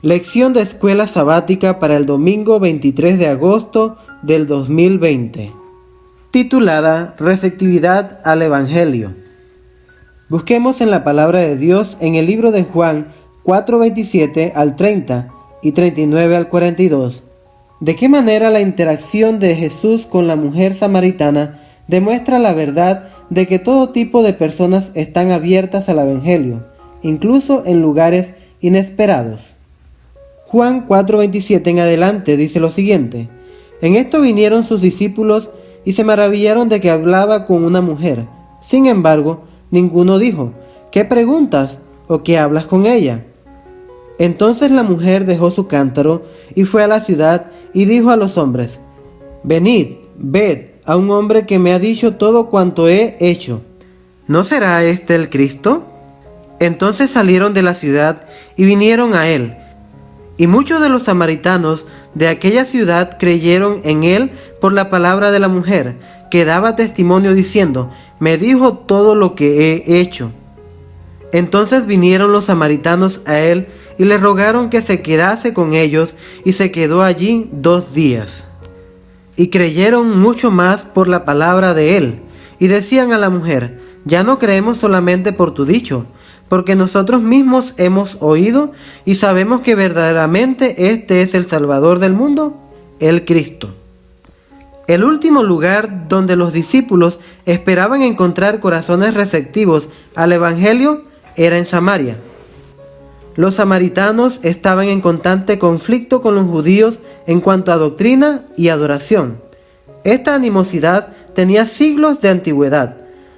Lección de escuela sabática para el domingo 23 de agosto del 2020, titulada Receptividad al Evangelio. Busquemos en la palabra de Dios en el libro de Juan 4:27 al 30 y 39 al 42. ¿De qué manera la interacción de Jesús con la mujer samaritana demuestra la verdad de que todo tipo de personas están abiertas al Evangelio, incluso en lugares inesperados? Juan 4:27 en adelante dice lo siguiente: En esto vinieron sus discípulos y se maravillaron de que hablaba con una mujer. Sin embargo, ninguno dijo: ¿qué preguntas o qué hablas con ella? Entonces la mujer dejó su cántaro y fue a la ciudad y dijo a los hombres: Venid, ved a un hombre que me ha dicho todo cuanto he hecho. ¿No será este el Cristo? Entonces salieron de la ciudad y vinieron a él. Y muchos de los samaritanos de aquella ciudad creyeron en él por la palabra de la mujer, que daba testimonio diciendo: me dijo todo lo que he hecho. Entonces vinieron los samaritanos a él y le rogaron que se quedase con ellos, y se quedó allí 2 días. Y creyeron mucho más por la palabra de él, y decían a la mujer: ya no creemos solamente por tu dicho, porque nosotros mismos hemos oído y sabemos que verdaderamente este es el Salvador del mundo, el Cristo. El último lugar donde los discípulos esperaban encontrar corazones receptivos al Evangelio era en Samaria. Los samaritanos estaban en constante conflicto con los judíos en cuanto a doctrina y adoración. Esta animosidad tenía siglos de antigüedad.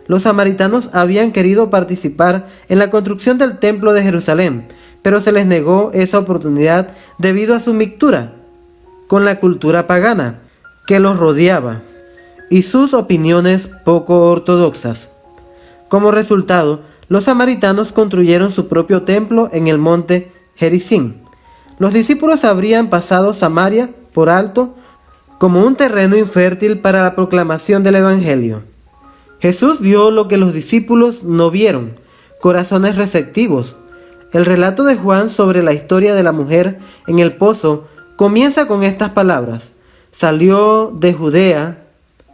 Los samaritanos habían querido participar en la construcción del templo de Jerusalén, pero se les negó esa oportunidad debido a su mixtura con la cultura pagana que los rodeaba y sus opiniones poco ortodoxas. Como resultado, los samaritanos construyeron su propio templo en el monte Gerizim. Los discípulos habrían pasado Samaria por alto como un terreno infértil para la proclamación del Evangelio. Jesús vio lo que los discípulos no vieron: corazones receptivos. El relato de Juan sobre la historia de la mujer en el pozo comienza con estas palabras: salió de Judea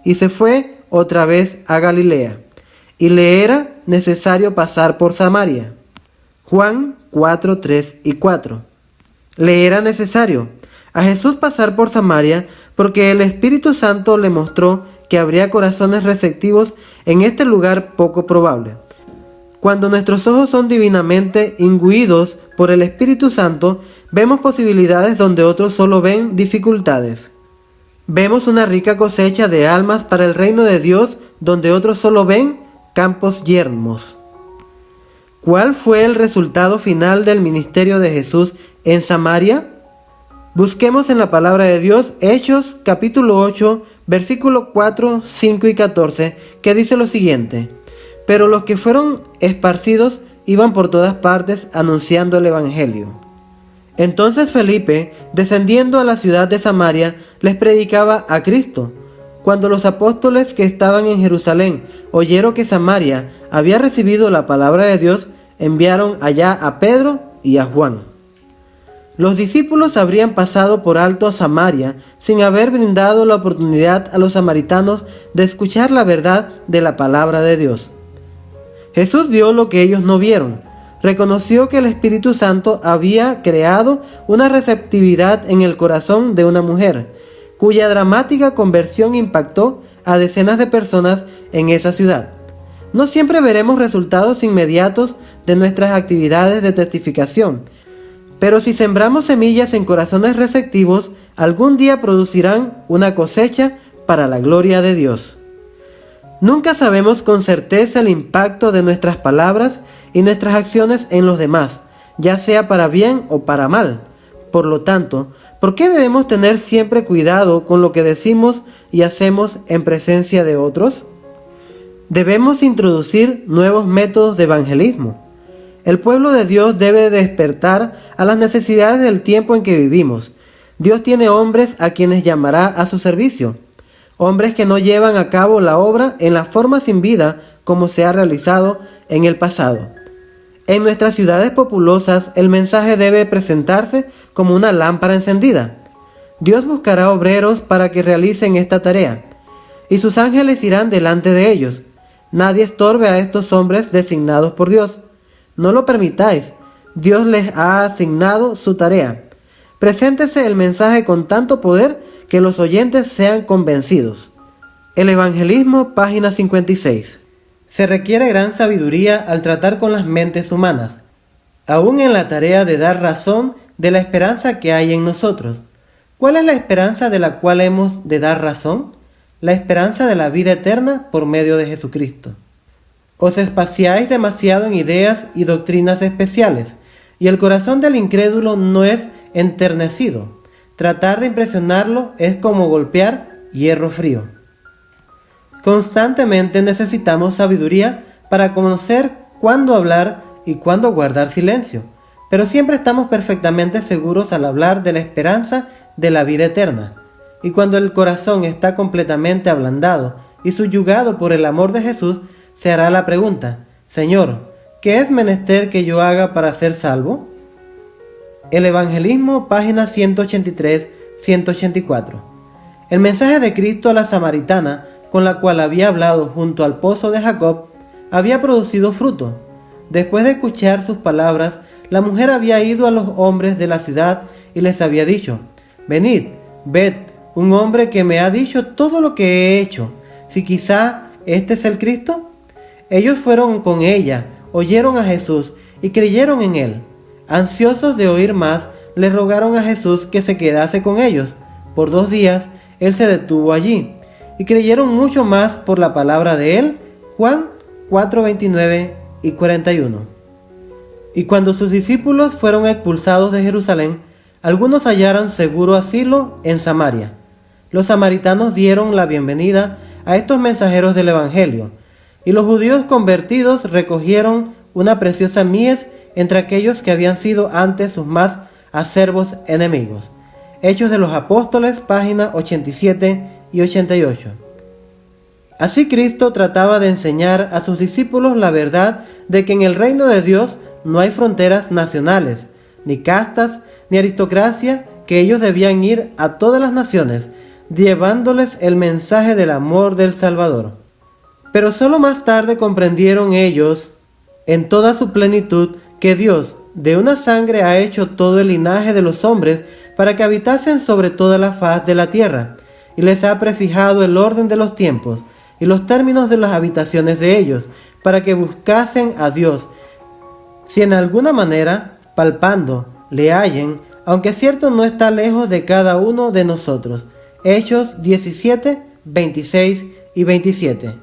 y se fue otra vez a Galilea, y le era necesario pasar por Samaria. Juan 4, 3 y 4. Le era necesario a Jesús pasar por Samaria porque el Espíritu Santo le mostró que habría corazones receptivos en este lugar poco probable. Cuando nuestros ojos son divinamente imbuidos por el Espíritu Santo, vemos posibilidades donde otros solo ven dificultades. Vemos una rica cosecha de almas para el reino de Dios donde otros solo ven campos yermos. ¿Cuál fue el resultado final del ministerio de Jesús en Samaria? Busquemos en la palabra de Dios Hechos capítulo 8, versículo 4, 5 y 14, que dice lo siguiente: Pero los que fueron esparcidos iban por todas partes anunciando el Evangelio. Entonces Felipe, descendiendo a la ciudad de Samaria, les predicaba a Cristo. Cuando los apóstoles que estaban en Jerusalén oyeron que Samaria había recibido la palabra de Dios, enviaron allá a Pedro y a Juan. Los discípulos habrían pasado por alto a Samaria sin haber brindado la oportunidad a los samaritanos de escuchar la verdad de la palabra de Dios. Jesús vio lo que ellos no vieron. Reconoció que el Espíritu Santo había creado una receptividad en el corazón de una mujer, cuya dramática conversión impactó a decenas de personas en esa ciudad. No siempre veremos resultados inmediatos de nuestras actividades de testificación, pero si sembramos semillas en corazones receptivos, algún día producirán una cosecha para la gloria de Dios. Nunca sabemos con certeza el impacto de nuestras palabras y nuestras acciones en los demás, ya sea para bien o para mal. Por lo tanto, ¿por qué debemos tener siempre cuidado con lo que decimos y hacemos en presencia de otros? Debemos introducir nuevos métodos de evangelismo. El pueblo de Dios debe despertar a las necesidades del tiempo en que vivimos. Dios tiene hombres a quienes llamará a su servicio, hombres que no llevan a cabo la obra en la forma sin vida como se ha realizado en el pasado. En nuestras ciudades populosas, el mensaje debe presentarse como una lámpara encendida. Dios buscará obreros para que realicen esta tarea, y sus ángeles irán delante de ellos. Nadie estorbe a estos hombres designados por Dios. No lo permitáis. Dios les ha asignado su tarea. Preséntese el mensaje con tanto poder que los oyentes sean convencidos. El Evangelismo, página 56. Se requiere gran sabiduría al tratar con las mentes humanas, aún en la tarea de dar razón de la esperanza que hay en nosotros. ¿Cuál es la esperanza de la cual hemos de dar razón? La esperanza de la vida eterna por medio de Jesucristo. Os espaciáis demasiado en ideas y doctrinas especiales, y el corazón del incrédulo no es enternecido. Tratar de impresionarlo es como golpear hierro frío. Constantemente necesitamos sabiduría para conocer cuándo hablar y cuándo guardar silencio, pero siempre estamos perfectamente seguros al hablar de la esperanza de la vida eterna. Y cuando el corazón está completamente ablandado y subyugado por el amor de Jesús, se hará la pregunta: Señor, ¿qué es menester que yo haga para ser salvo? El Evangelismo, páginas 183-184. El mensaje de Cristo a la samaritana, con la cual había hablado junto al pozo de Jacob, había producido fruto. Después de escuchar sus palabras, la mujer había ido a los hombres de la ciudad y les había dicho: Venid, ved, un hombre que me ha dicho todo lo que he hecho. Si quizá este es el Cristo. Ellos fueron con ella, oyeron a Jesús y creyeron en él. Ansiosos de oír más, le rogaron a Jesús que se quedase con ellos. Por 2 días él se detuvo allí, y creyeron mucho más por la palabra de él. Juan 4:29 y 41. Y cuando sus discípulos fueron expulsados de Jerusalén, algunos hallaron seguro asilo en Samaria. Los samaritanos dieron la bienvenida a estos mensajeros del Evangelio, y los judíos convertidos recogieron una preciosa mies entre aquellos que habían sido antes sus más acerbos enemigos. Hechos de los Apóstoles, páginas 87 y 88. Así Cristo trataba de enseñar a sus discípulos la verdad de que en el reino de Dios no hay fronteras nacionales, ni castas, ni aristocracia, que ellos debían ir a todas las naciones, llevándoles el mensaje del amor del Salvador. Pero solo más tarde comprendieron ellos, en toda su plenitud, que Dios de una sangre ha hecho todo el linaje de los hombres para que habitasen sobre toda la faz de la tierra, y les ha prefijado el orden de los tiempos y los términos de las habitaciones de ellos, para que buscasen a Dios, si en alguna manera, palpando, le hallen, aunque cierto no está lejos de cada uno de nosotros. Hechos 17, 26 y 27.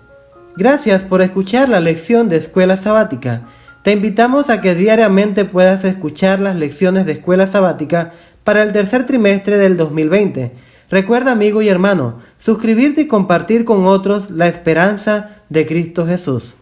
Gracias por escuchar la lección de Escuela Sabática. Te invitamos a que diariamente puedas escuchar las lecciones de Escuela Sabática para el tercer trimestre del 2020. Recuerda, amigo y hermano, suscribirte y compartir con otros la esperanza de Cristo Jesús.